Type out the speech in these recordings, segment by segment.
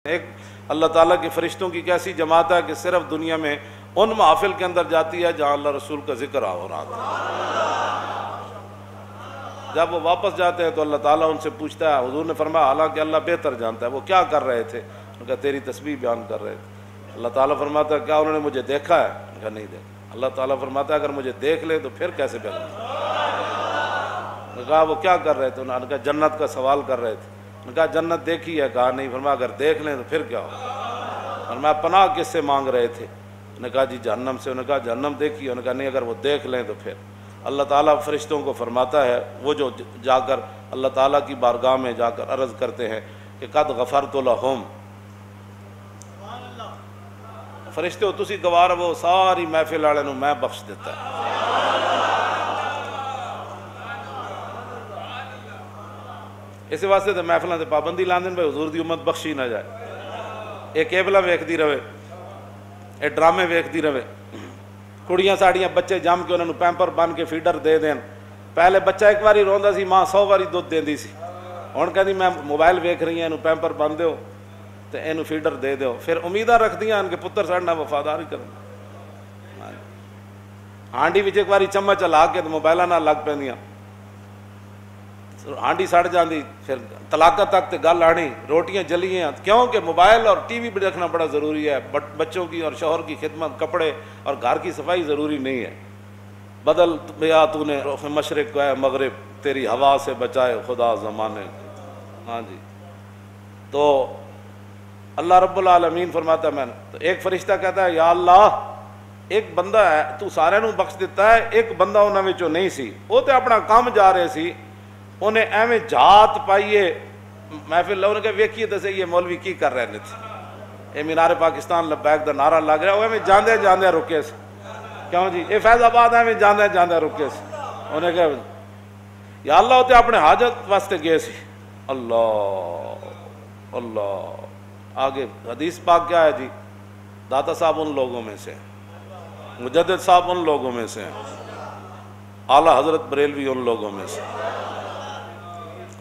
ایک اللہ تعالیٰ کے فرشتوں کی کیسی جماعت ہے کہ صرف دنیا میں ان محافل کے اندر جاتی ہے جہاں اللہ رسول کا ذکر ہو رہا تھا۔ جب وہ واپس جاتے ہیں تو اللہ تعالیٰ ان سے پوچھتا ہے، حضور نے فرمایا حالانکہ اللہ بہتر جانتا ہے، وہ کیا کر رہے تھے؟ انہوں نے کہا تیری تسبیح بیان کر رہے تھے۔ اللہ تعالیٰ فرماتا ہے کیا انہوں نے مجھے دیکھا ہے؟ انہوں نے کہا نہیں دیکھا۔ اللہ تعالیٰ فرماتا ہے اگر مجھے دیکھ لے تو پھر کیسے بیان کریں؟ انہوں نے کہا وہ کیا کر رہے تھے؟ انہوں نے کہا جنت کا سوال کر رہے تھے۔ انہوں نے کہا جنت دیکھی ہے؟ کہا نہیں۔ فرمایا اگر دیکھ لیں تو پھر کیا ہو؟ فرمایا پناہ کس سے مانگ رہے تھے؟ انہوں نے کہا جی جہنم سے۔ انہوں نے کہا جہنم دیکھی ہے؟ انہوں نے کہا نہیں، اگر وہ دیکھ لیں تو پھر۔ اللہ تعالیٰ فرشتوں کو فرماتا ہے، وہ جو جا کر اللہ تعالیٰ کی بارگاہ میں جا کر عرض کرتے ہیں کہ قد غفرت لہم، فرشتے ہو تسی گوار وہ ساری محفل والے نو میں بخش دیتا ہے۔ اس واسطے تو محفلوں سے پابندی لاندے بھائی حضور دی امت بخشی نہ جائے، ایک کیبلا ویکھدی رہے، ایک ڈرامے ویکھدی رہے، کڑیاں ساڑیاں بچے جم کے انہوں نے پیمپر بن کے فیڈر دے دین۔ پہلے بچہ ایک باری روندا سی، ماں 100 باری دودھ دیندی سی، ہن کہندی میں موبائل ویکھ رہی ہوں، پیمپر بن دیو تے اینو فیڈر دے دیو، پھر امیداں رکھدیاں ان کے پتر ساڈے نال وفادار ہی کرن۔ ہانڈی وچ ایک باری چمچ لا کے تے موبائلاں نال لگ پیندیاں، ہانڈی سڑ جاندی، پھر طلاقت تک تے گل آنی، روٹیاں جلیاں، کیوں کہ موبائل اور ٹی وی بھی دیکھنا بڑا ضروری ہے، بچوں کی اور شوہر کی خدمت، کپڑے اور گھر کی صفائی ضروری نہیں ہے۔ بدل بیا تو نے رخ مشرق کو ہے مغرب، تیری ہوا سے بچائے خدا زمانے۔ ہاں جی، تو اللہ رب العالمین فرماتا ہے میں نے، تو ایک فرشتہ کہتا ہے یا اللہ ایک بندہ ہے تو سارے نو بخش دیتا ہے، ایک بندہ انہاں وچوں نہیں سی، وہ تے اپنا کام جا رہے سی، انہیں ایویں جات پائیے محفل لوگوں نے کہا ویکھیے تے صحیح یہ مولوی کی کر رہے نے تھے، اے مینار پاکستان لبیک دا نعرہ لگ رہا، وہ ایویں جاندے جاندے رکے سے، کیوں جی اے فیض آباد ایویں جاندے جاندے رکے سے، انہیں کہا یا اللہ تے اپنے حاجت واسطے گئے سی۔ اللہ اللہ، آگے حدیث پاک کیا ہے جی؟ داتا صاحب ان لوگوں میں سے، مجدد صاحب ان لوگوں میں سے، اعلیٰ حضرت بریلوی ان لوگوں میں سے،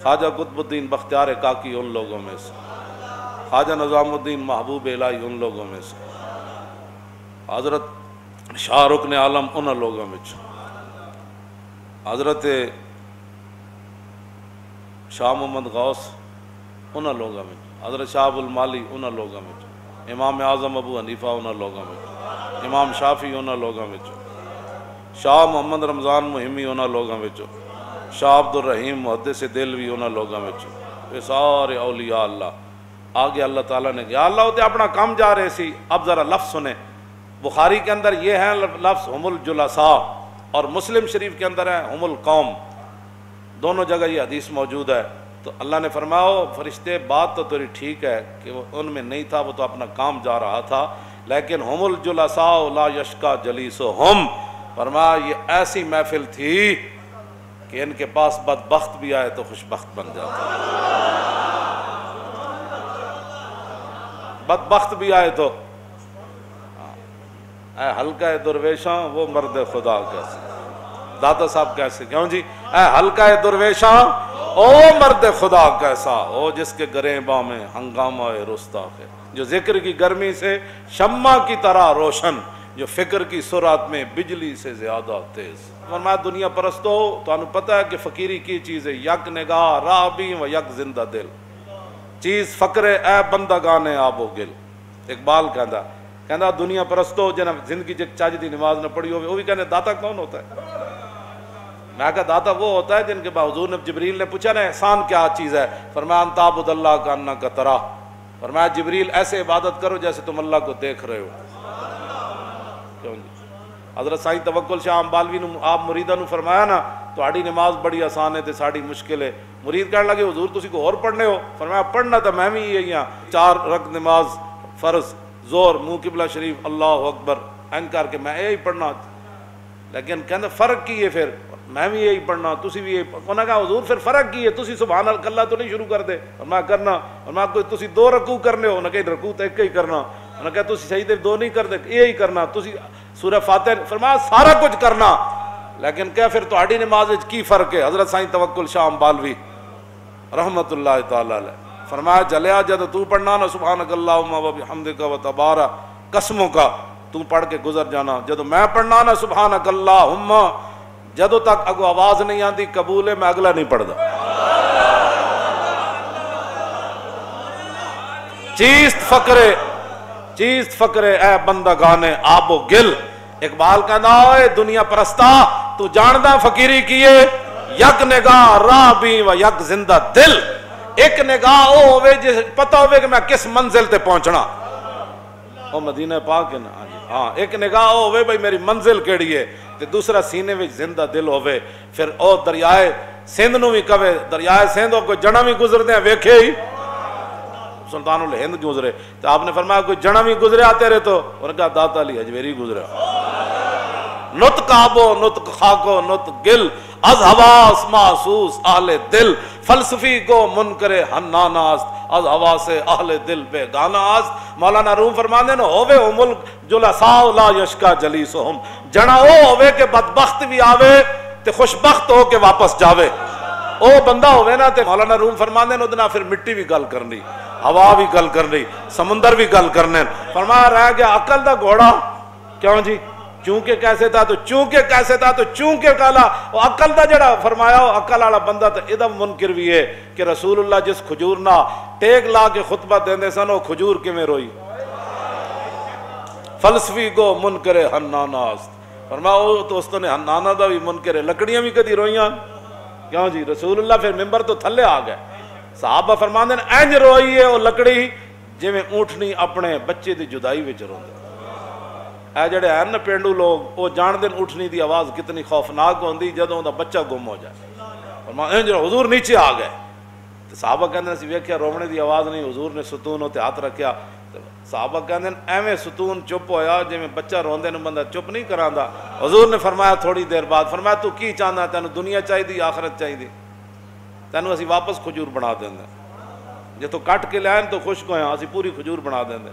خواجہ قطب الدین بختیار کاکی ان لوگوں میں سے، خواجہ نظام الدین محبوب الہی ان لوگوں میں سے، حضرت شاہ رکن عالم ان لوگوں میں سے، حضرت شاہ محمد غوث ان لوگوں میں، حضرت شاہ ابو المالی ان لوگوں میں، امام اعظم ابو حنیفہ ان لوگوں میں، امام شافعی ان لوگوں میں، شاہ محمد رمضان مہمی ان لوگوں میں، شاہ عبد الرحیم محدث دلوی ان لوگوں میں، یہ سارے اولیاء اللہ۔ آگے اللہ تعالیٰ نے یا اللہ ہوتے اپنا کام جا رہے سی۔ اب ذرا لفظ سنیں، بخاری کے اندر یہ ہے لفظ ہم الجلساء، اور مسلم شریف کے اندر ہے ہم القوم، دونوں جگہ یہ حدیث موجود ہے۔ تو اللہ نے فرمایا فرشتے بات تو تیری ٹھیک ہے کہ وہ ان میں نہیں تھا، وہ تو اپنا کام جا رہا تھا، لیکن ہم الجلساء لا یشکا جلیسہم، فرمایا یہ ایسی محفل تھی کہ ان کے پاس بدبخت بھی آئے تو خوشبخت بن جاتا، بدبخت بھی آئے تو اے حلقہ درویشاں وہ مرد خدا کیسے، داتا صاحب کیسے، کیوں جی اے حلقہ درویشاں او مرد خدا کیسا، او جس کے گریباں میں ہنگامہ رستا ہے، جو ذکر کی گرمی سے شمع کی طرح روشن، جو فکر کی سرعت میں بجلی سے زیادہ تیز۔ فرمایا دنیا پرستو تو انہوں پتہ ہے کہ فقیری کی چیز ہے، یک نگاہ رابی و یک زندہ دل، چیز فقر اے بندگان آب و گل۔ اقبال کہندا دنیا پرستو جنہاں زندگی چاج دی نماز نہ پڑھی ہوئے، وہ بھی کہنے داتا کون ہوتا ہے؟ میں کہا داتا وہ ہوتا ہے جن کے بعد حضور نے جبریل نے پوچھا نا احسان کیا چیز ہے، فرمایا ان تعبد اللہ کا انک تراہ، فرمایا جبریل ایسے عبادت کرو جیسے تم اللہ کو دیکھ رہے ہو۔ کیوں جی حضرت سائیں توکل شاہ امبالوی نے آپ مریداں نو فرمایا نا تہاڈی نماز بڑی آسان ہے تے ساڈی مشکل ہے، مرید کہنے لگے حضور تسی کو اور پڑھنے ہو، فرمایا پڑھنا تو میں بھی یہی ہاں، 4 رکعت نماز فرض زور منہ قبلہ شریف اللہ اکبر این کر کے میں یہی پڑھنا، لیکن کہنے فرق کی ہے پھر میں بھی یہی پڑھنا تسی بھی یہی، انہوں نے کہا حضور پھر فرق کی ہے، تسی سبحان اللہ تو نہیں شروع کر دے، اور میں کرنا، اور میں کوئی تسی 2 رکوع کرنے ہو، انہوں نے کہا رکوع تو ایک ہی کرنا، انہوں نے کہا تسی سجدے 2 نہیں کر دے یہی کرنا، تسی سورہ فاتحہ، فرمایا سارا کچھ کرنا، لیکن کیا پھر تہاڈی نماز وچ کی فرق ہے؟ حضرت سائیں توکل شاہ امبالوی رحمت اللہ تعالی علیہ فرمایا جلیا جد تو پڑھنا نا سبحانک اللہم و بحمدک و تبارک قسموں کا تو پڑھ کے گزر جانا، جدو میں پڑھنا نا سبحانک اللہم جدو تک اگو آواز نہیں آتی قبول ہے، میں اگلا نہیں پڑھدا۔ چیست فقرے اے بندگانے آب و گل، اقبال کہنا ہے دنیا پرستا تو جاندہ فقیری کیے، یک نگاہ راہ بھی و یک زندہ دل، ایک نگاہ او ہوئے جس پتہ ہوئے کہ میں کس منزل تے پہنچنا، او مدینہ پاک ہے نا، ہاں ایک نگاہ او ہوئے بھئی میری منزل کیڑی ہے، تے دوسرا سینے وچ زندہ دل ہوئے، پھر او دریائے سندھ نو بھی کہے، دریائے سندھ ہو کوئی جنہ بھی گزر دیں ویکھے ہی سلطان الہند گزرے، تو آپ نے فرمایا کوئی جنہ بھی گزرے آتے رہے تو انہوں نے کہا داتا علی حجویری گزرے، نطق آبو نطق خاکو نطق گل از حواس محسوس اہل دل، فلسفی کو منکر حناناست از حواس اہل دل بے گاناست۔ مولانا روم فرمانے نا ہووے او ملک جلساء لا یشکا جلیسہم، جنا او ہووے کہ بدبخت بھی آوے تے خوشبخت ہو کے واپس جاوے، او بندہ ہووے نا تے مولانا روم فرمانے نا دنا پھر مٹی بھی گل کرنی، ہوا بھی گل کرنی، سمندر بھی گل کرنے، فرمایا رہ گیا عقل دا گھوڑا، کیوں جی چونکہ کیسے تھا تو چونکہ کیسے تھا تو چونکہ کالا، وہ عقل دا جڑا فرمایا ہو عقل والا بندہ تو ادھا منکر بھی ہے کہ رسول اللہ جس کھجور نہ ٹیک لا کے خطبہ دیندے سن وہ کھجور کے میں روئی، فلسفی کو منکر حناناست، فرمایا وہ تو اس نے حنانا دا بھی منکر ہے، لکڑیاں بھی کدی روئیاں، کیوں جی رسول اللہ پھر ممبر تو تھلے آ گئے، صحابہ فرماندے ہیں اینج روئی ہے وہ لکڑی جی میں اونٹنی اپنے بچے دی جدائی وچ روندے، اے جڑے ہیں نا پینڈو لوگ وہ جان دن اٹھنی دی آواز کتنی خوفناک ہوندی جدوں دا بچہ گم ہو جائے، فرمایا اینج حضور نیچے آ گئے، تو صحابہ کہندے سی ویکھیا رونے دی آواز نہیں، حضور نے ستون ہوتے ہاتھ رکھیا، صحابہ کہندے ایویں ستون چپ ہویا جی میں بچہ روندے نو بندہ چپ نہیں کراندا، حضور نے فرمایا تھوڑی دیر بعد، فرمایا تو کی چاہندا تینوں دنیا چاہی دی آخرت چاہی دی، تینوں اسی واپس کھجور بنا دیندے، جے تو کٹ کے لائن تو خشک ہویا اسی پوری کھجور بنا دیندے،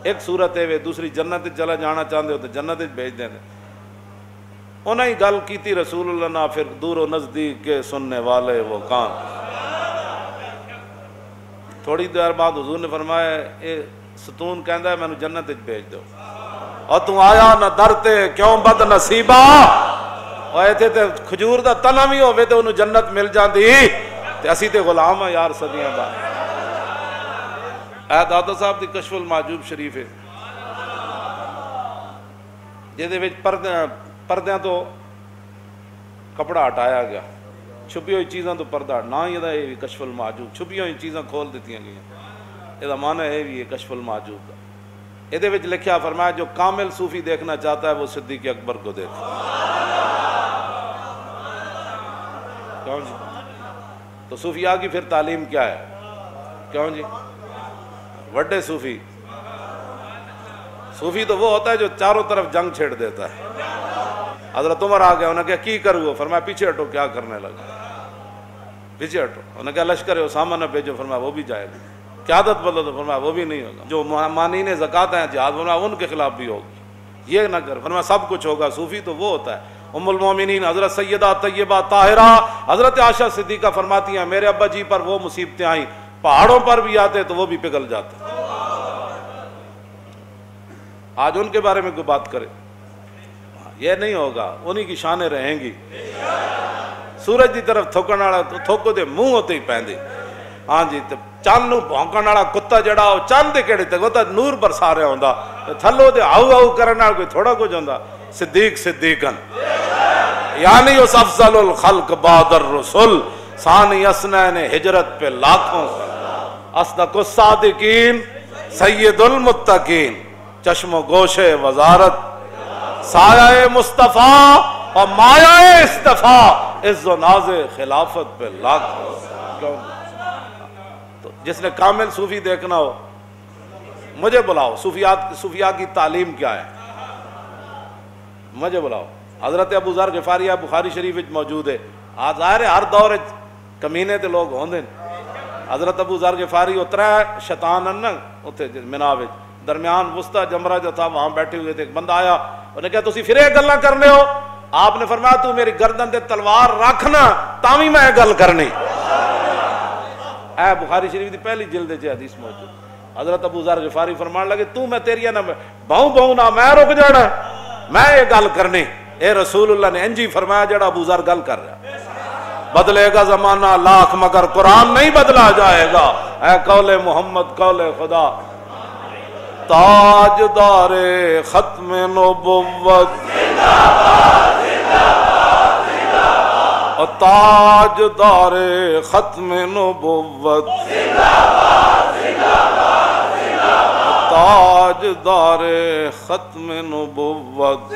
ایک صورت ہے دوسری جنت چلا جانا چاہتے ہو تو جنت بھیج دیں، انہیں ہی گل کیتی رسول اللہ نے، پھر دور و نزدیک کے سننے والے وہ کان، تھوڑی دیر بعد حضور نے فرمایا اے ستون کہندا ہے میں نے جنت بھیج دو، اور تو آیا نہ درتے کیوں بد نصیبہ، اور ایتھے تے کھجور دا تنا بھی ہوئے تے انہوں جنت مل جاندی، تے اسی تے غلام ہیں یار صدیاں بعد۔ اے دادا صاحب دی کشف المعجوب شریف ہے جہدے وچ پردیاں تو کپڑا ہٹایا گیا، چھپی ہوئی چیزاں تو پردہ، نہ یہ کشف المعجوب، چھپی ہوئی چیزاں کھول دیتی گئی، یہ معنی ہے بھی کشف المعجوب کا، یہ لکھیا فرمایا جو کامل صوفی دیکھنا چاہتا ہے وہ صدیق اکبر کو دیکھتا، کیوں جی تو صوفیاء کی پھر تعلیم کیا ہے، کیوں جی وڈے صوفی تو وہ ہوتا ہے جو چاروں طرف جنگ چھیڑ دیتا ہے، حضرت عمر آ گیا، انہوں نے کہا کی کرو، فرمایا پیچھے ہٹو، کیا کرنے لگا، پیچھے ہٹو، انہوں نے کہا لشکر اسامہ نہ بھیجو، فرمایا وہ بھی جائے گا، قیادت بدلو تو فرمایا وہ بھی نہیں ہوگا، جو مانین زکوٰۃ ہیں جہاد فرمایا ان کے خلاف بھی ہوگی، یہ نہ کر، فرمایا سب کچھ ہوگا، صوفی تو وہ ہوتا ہے۔ ام المومنین حضرت سیدہ طیبہ طاہرہ حضرت عائشہ صدیقہ فرماتی ہیں میرے ابا جی پر وہ مصیبتیں آئیں، پہاڑوں پر بھی آتے تو وہ بھی پگھل جاتے، آج ان کے بارے میں کوئی بات کرے، یہ نہیں ہوگا، انہی کی شانیں رہیں گی، سورج دی طرف تھوکن والا تھوکو دے منہ ہوتے ہی پہندے، ہاں جی چاند نو بھونکن والا کتا جڑا ہو چاند دے کیڑے تک وہ تو نور برسا رہا ہوندا، تھلو دے آؤ آؤ کرن نال کوئی تھوڑا کچھ ہوندا، صدیق صدیقن یعنی اس افضل الخلق بعد الرسل ثانی اسنین ہجرت پہ لاکھوں، اصدق الصادقین سید المتقین چشم و گوش وزارت سایہ مصطفیٰ اور مایہ اصطفیٰ عز و ناز خلافت پہ لاکھوں۔ تو جس نے کامل صوفی دیکھنا ہو مجھے بلاؤ، صوفیاء کی تعلیم کیا ہے مجھے بلاؤ، حضرت ابو ذر غفاری بخاری شریف موجود ہے، آج ظاہر ہے ہر دور کمینے تے لوگ ہوندے، حضرت ابو ذر غفاری اترا شیطان نا اتنے منا درمیان وسطی جمرہ جو تھا وہاں بیٹھے ہوئے تھے، ایک بندہ آیا انہوں نے کہا تسی پھر یہ گلاں کرنے ہو، آپ نے فرمایا تو میری گردن تے تلوار رکھنا تاوی میں گل کرنی، اے بخاری شریف دی پہلی جلد چ حدیث موجود. حضرت ابو ذر غفاری فرمان لگے تو میں تیری نہ بہوں بہوں نہ میں رک جانا میں یہ گل کرنی. اے رسول اللہ نے انجی فرمایا جڑا ابو ذر گل کر رہا. بدلے گا زمانہ لاکھ مگر قرآن نہیں بدلا جائے گا. اے قول محمد قول خدا. تاجدار ختم نبوت اور تاجدار ختم نبوت تاجدار ختم نبوت